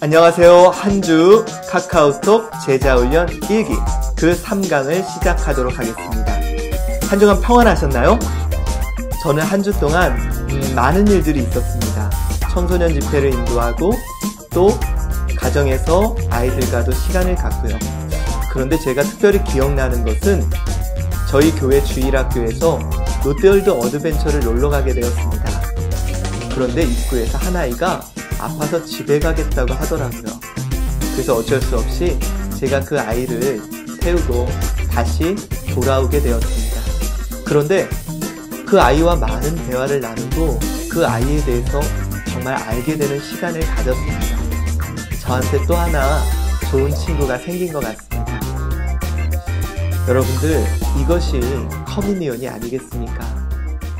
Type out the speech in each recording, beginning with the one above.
안녕하세요. 한 주 카카오톡 제자훈련 1기 그 3강을 시작하도록 하겠습니다. 한 주간 평안하셨나요? 저는 한 주 동안 많은 일들이 있었습니다. 청소년 집회를 인도하고 또 가정에서 아이들과도 시간을 갖고요. 그런데 제가 특별히 기억나는 것은 저희 교회 주일학교에서 롯데월드 어드벤처를 놀러 가게 되었습니다. 그런데 입구에서 한 아이가 아파서 집에 가겠다고 하더라고요. 그래서 어쩔 수 없이 제가 그 아이를 태우고 다시 돌아오게 되었습니다. 그런데 그 아이와 많은 대화를 나누고 그 아이에 대해서 정말 알게 되는 시간을 가졌습니다. 저한테 또 하나 좋은 친구가 생긴 것 같습니다. 여러분들, 이것이 커뮤니온이 아니겠습니까?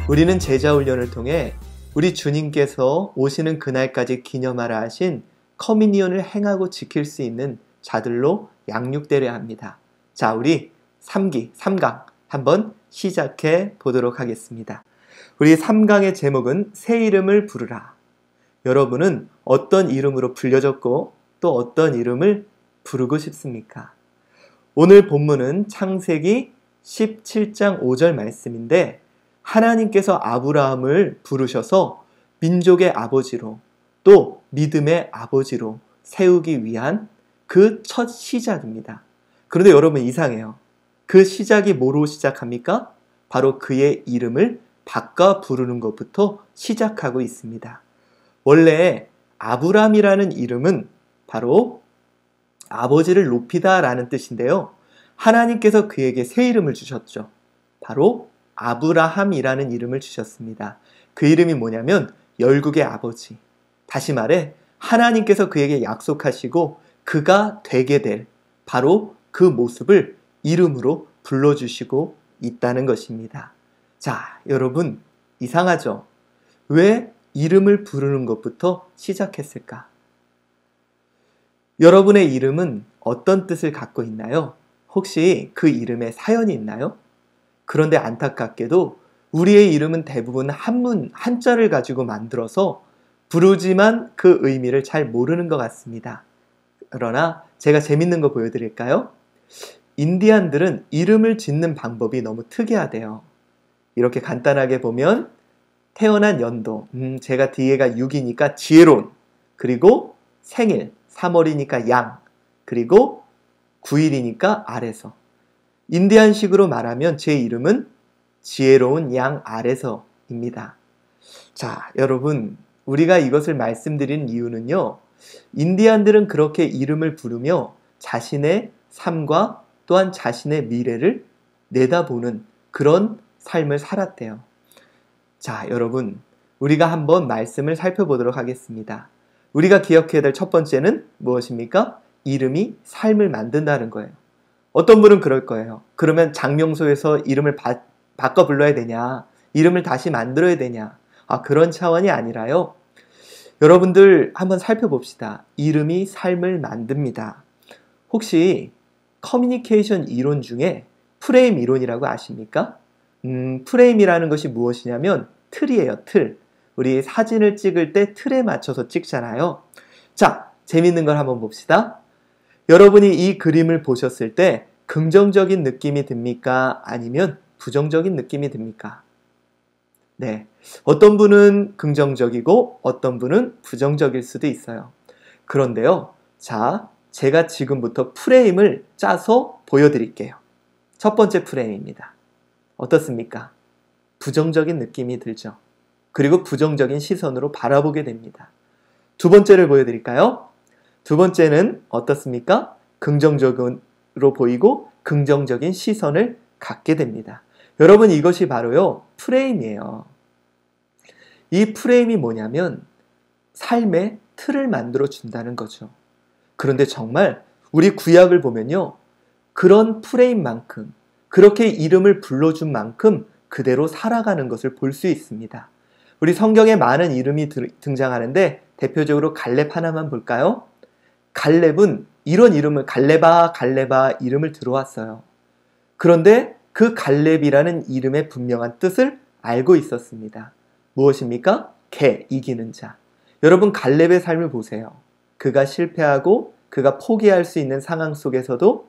우리는 제자훈련을 통해 우리 주님께서 오시는 그날까지 기념하라 하신 커뮤니온을 행하고 지킬 수 있는 자들로 양육되려 합니다. 자, 우리 3강 한번 시작해 보도록 하겠습니다. 우리 3강의 제목은 새 이름을 부르라. 여러분은 어떤 이름으로 불려졌고 또 어떤 이름을 부르고 싶습니까? 오늘 본문은 창세기 17장 5절 말씀인데 하나님께서 아브라함을 부르셔서 민족의 아버지로 또 믿음의 아버지로 세우기 위한 그 첫 시작입니다. 그런데 여러분 이상해요. 그 시작이 뭐로 시작합니까? 바로 그의 이름을 바꿔 부르는 것부터 시작하고 있습니다. 원래 아브람이라는 이름은 바로 아버지를 높이다 라는 뜻인데요. 하나님께서 그에게 새 이름을 주셨죠. 바로 아브라함이라는 이름을 주셨습니다. 그 이름이 뭐냐면 열국의 아버지. 다시 말해 하나님께서 그에게 약속하시고 그가 되게 될 바로 그 모습을 이름으로 불러주시고 있다는 것입니다. 자, 여러분 이상하죠? 왜 이름을 부르는 것부터 시작했을까? 여러분의 이름은 어떤 뜻을 갖고 있나요? 혹시 그 이름에 사연이 있나요? 그런데 안타깝게도 우리의 이름은 대부분 한문, 한자를 가지고 만들어서 부르지만 그 의미를 잘 모르는 것 같습니다. 그러나 제가 재밌는 거 보여드릴까요? 인디안들은 이름을 짓는 방법이 너무 특이하대요. 이렇게 간단하게 보면 태어난 연도, 제가 뒤에가 6이니까 지혜로운, 그리고 생일, 3월이니까 양, 그리고 9일이니까 아래서. 인디안식으로 말하면 제 이름은 지혜로운 양 아래서입니다. 자, 여러분, 우리가 이것을 말씀드린 이유는요. 인디안들은 그렇게 이름을 부르며 자신의 삶과 또한 자신의 미래를 내다보는 그런 삶을 살았대요. 자, 여러분, 우리가 한번 말씀을 살펴보도록 하겠습니다. 우리가 기억해야 될 첫 번째는 무엇입니까? 이름이 삶을 만든다는 거예요. 어떤 분은 그럴 거예요. 그러면 장명소에서 이름을 바꿔 불러야 되냐? 이름을 다시 만들어야 되냐? 그런 차원이 아니라요. 여러분들 한번 살펴봅시다. 이름이 삶을 만듭니다. 혹시 커뮤니케이션 이론 중에 프레임 이론이라고 아십니까? 프레임이라는 것이 무엇이냐면 틀이에요, 틀. 우리 사진을 찍을 때 틀에 맞춰서 찍잖아요. 자, 재밌는 걸 한번 봅시다. 여러분이 이 그림을 보셨을 때 긍정적인 느낌이 듭니까? 아니면 부정적인 느낌이 듭니까? 네. 어떤 분은 긍정적이고 어떤 분은 부정적일 수도 있어요. 그런데요. 자, 제가 지금부터 프레임을 짜서 보여드릴게요. 첫 번째 프레임입니다. 어떻습니까? 부정적인 느낌이 들죠. 그리고 부정적인 시선으로 바라보게 됩니다. 두 번째를 보여드릴까요? 두 번째는 어떻습니까? 긍정적으로 보이고 긍정적인 시선을 갖게 됩니다. 여러분 이것이 바로요 프레임이에요. 이 프레임이 뭐냐면 삶의 틀을 만들어 준다는 거죠. 그런데 정말 우리 구약을 보면요 그런 프레임만큼 그렇게 이름을 불러준 만큼 그대로 살아가는 것을 볼 수 있습니다. 우리 성경에 많은 이름이 등장하는데 대표적으로 갈렙 하나만 볼까요? 갈렙은 이런 이름을 갈렙아 이름을 들어왔어요. 그런데 그 갈렙이라는 이름의 분명한 뜻을 알고 있었습니다. 무엇입니까? 개, 이기는 자. 여러분 갈렙의 삶을 보세요. 그가 실패하고 그가 포기할 수 있는 상황 속에서도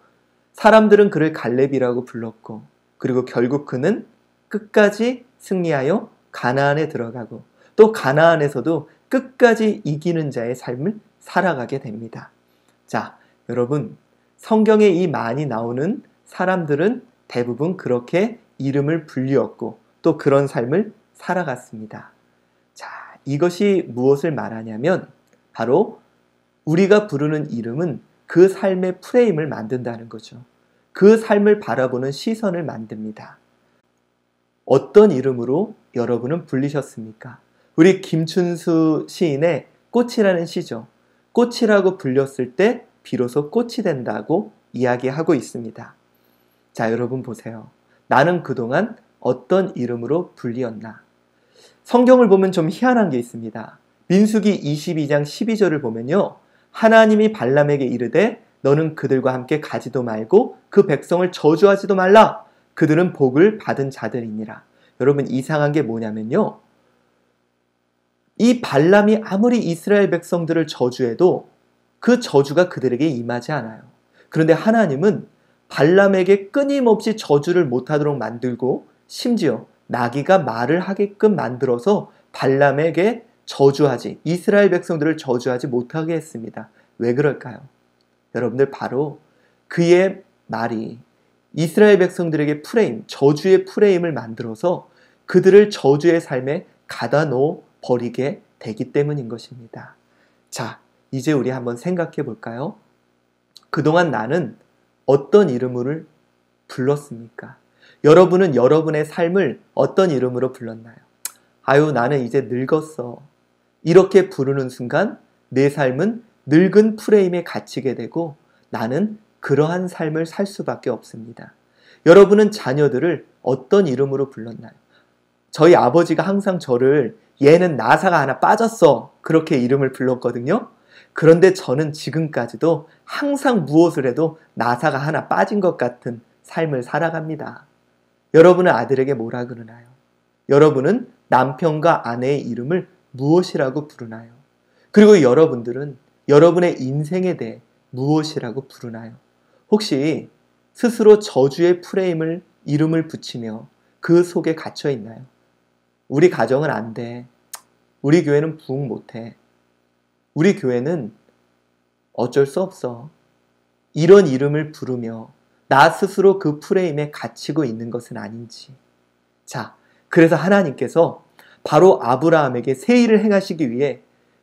사람들은 그를 갈렙이라고 불렀고, 그리고 결국 그는 끝까지 승리하여 가나안에 들어가고, 또 가나안에서도 끝까지 이기는 자의 삶을 살아가게 됩니다. 자, 여러분, 성경에 이 많이 나오는 사람들은 대부분 그렇게 이름을 불리었고 또 그런 삶을 살아갔습니다. 자, 이것이 무엇을 말하냐면 바로 우리가 부르는 이름은 그 삶의 프레임을 만든다는 거죠. 그 삶을 바라보는 시선을 만듭니다. 어떤 이름으로 여러분은 불리셨습니까? 우리 김춘수 시인의 꽃이라는 시죠. 꽃이라고 불렸을 때 비로소 꽃이 된다고 이야기하고 있습니다. 자, 여러분 보세요. 나는 그동안 어떤 이름으로 불리었나? 성경을 보면 좀 희한한 게 있습니다. 민수기 22장 12절을 보면요, 하나님이 발람에게 이르되 너는 그들과 함께 가지도 말고 그 백성을 저주하지도 말라. 그들은 복을 받은 자들이니라. 여러분, 이상한 게 뭐냐면요, 이 발람이 아무리 이스라엘 백성들을 저주해도 그 저주가 그들에게 임하지 않아요. 그런데 하나님은 발람에게 끊임없이 저주를 못하도록 만들고 심지어 나귀가 말을 하게끔 만들어서 발람에게 저주하지, 이스라엘 백성들을 저주하지 못하게 했습니다. 왜 그럴까요? 여러분들, 바로 그의 말이 이스라엘 백성들에게 프레임, 저주의 프레임을 만들어서 그들을 저주의 삶에 가다 놓아 버리게 되기 때문인 것입니다. 자, 이제 우리 한번 생각해 볼까요? 그동안 나는 어떤 이름을 불렀습니까? 여러분은 여러분의 삶을 어떤 이름으로 불렀나요? 아유, 나는 이제 늙었어. 이렇게 부르는 순간 내 삶은 늙은 프레임에 갇히게 되고 나는 그러한 삶을 살 수밖에 없습니다. 여러분은 자녀들을 어떤 이름으로 불렀나요? 저희 아버지가 항상 저를 얘는 나사가 하나 빠졌어, 그렇게 이름을 불렀거든요. 그런데 저는 지금까지도 항상 무엇을 해도 나사가 하나 빠진 것 같은 삶을 살아갑니다. 여러분은 아들에게 뭐라 그러나요? 여러분은 남편과 아내의 이름을 무엇이라고 부르나요? 그리고 여러분들은 여러분의 인생에 대해 무엇이라고 부르나요? 혹시 스스로 저주의 프레임을, 이름을 붙이며 그 속에 갇혀 있나요? 우리 가정은 안 돼. 우리 교회는 부흥 못해. 우리 교회는 어쩔 수 없어. 이런 이름을 부르며 나 스스로 그 프레임에 갇히고 있는 것은 아닌지. 자, 그래서 하나님께서 바로 아브라함에게 새 일을 행하시기 위해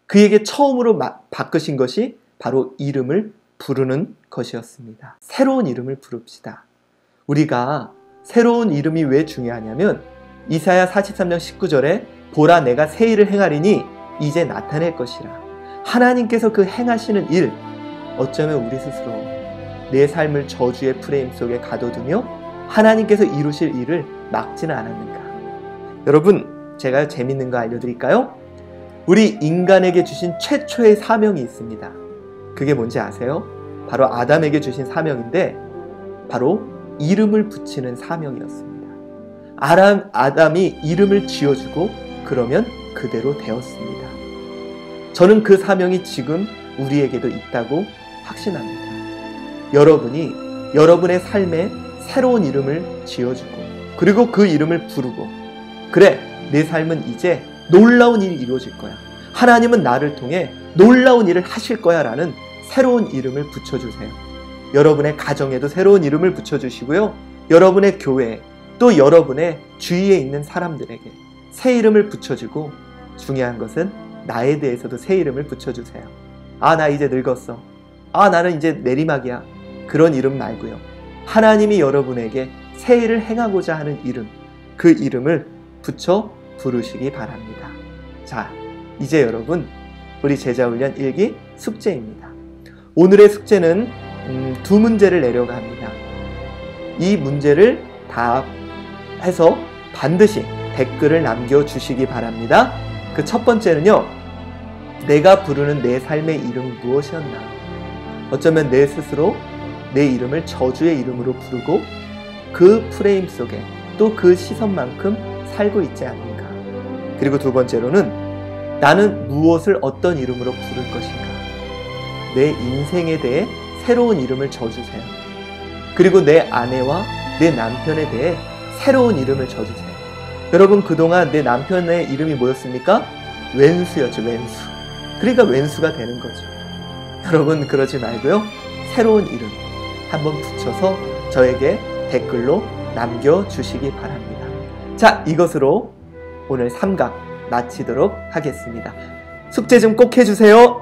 그에게 처음으로 바꾸신 것이 바로 이름을 부르는 것이었습니다. 새로운 이름을 부릅시다. 우리가 새로운 이름이 왜 중요하냐면 이사야 43장 19절에 보라, 내가 새 일을 행하리니 이제 나타낼 것이라. 하나님께서 그 행하시는 일, 어쩌면 우리 스스로 내 삶을 저주의 프레임 속에 가둬두며 하나님께서 이루실 일을 막지는 않았는가? 여러분, 제가 재밌는 거 알려드릴까요? 우리 인간에게 주신 최초의 사명이 있습니다. 그게 뭔지 아세요? 바로 아담에게 주신 사명인데 바로 이름을 붙이는 사명이었습니다. 아담이 이름을 지어주고 그러면 그대로 되었습니다. 저는 그 사명이 지금 우리에게도 있다고 확신합니다. 여러분이 여러분의 삶에 새로운 이름을 지어주고 그리고 그 이름을 부르고, 그래, 내 삶은 이제 놀라운 일이 이루어질 거야. 하나님은 나를 통해 놀라운 일을 하실 거야 라는 새로운 이름을 붙여주세요. 여러분의 가정에도 새로운 이름을 붙여주시고요. 여러분의 교회, 또 여러분의 주위에 있는 사람들에게 새 이름을 붙여주고, 중요한 것은 나에 대해서도 새 이름을 붙여주세요. 아, 나 이제 늙었어. 아, 나는 이제 내리막이야. 그런 이름 말고요. 하나님이 여러분에게 새 일을 행하고자 하는 이름, 그 이름을 붙여 부르시기 바랍니다. 자, 이제 여러분, 우리 제자훈련 1기 숙제입니다. 오늘의 숙제는 두 문제를 내려고 합니다. 이 문제를 답해서 반드시 댓글을 남겨주시기 바랍니다. 그 첫 번째는요, 내가 부르는 내 삶의 이름 무엇이었나? 어쩌면 내 스스로 내 이름을 저주의 이름으로 부르고 그 프레임 속에 또 그 시선만큼 살고 있지 않는가? 그리고 두 번째로는 나는 무엇을 어떤 이름으로 부를 것인가? 내 인생에 대해 새로운 이름을 줘주세요. 그리고 내 아내와 내 남편에 대해 새로운 이름을 줘주세요. 여러분, 그동안 내 남편의 이름이 뭐였습니까? 왼수였죠, 왼수. 그러니까 왼수가 되는 거죠. 여러분, 그러지 말고요, 새로운 이름 한번 붙여서 저에게 댓글로 남겨주시기 바랍니다. 자, 이것으로 오늘 3강 마치도록 하겠습니다. 숙제 좀 꼭 해주세요.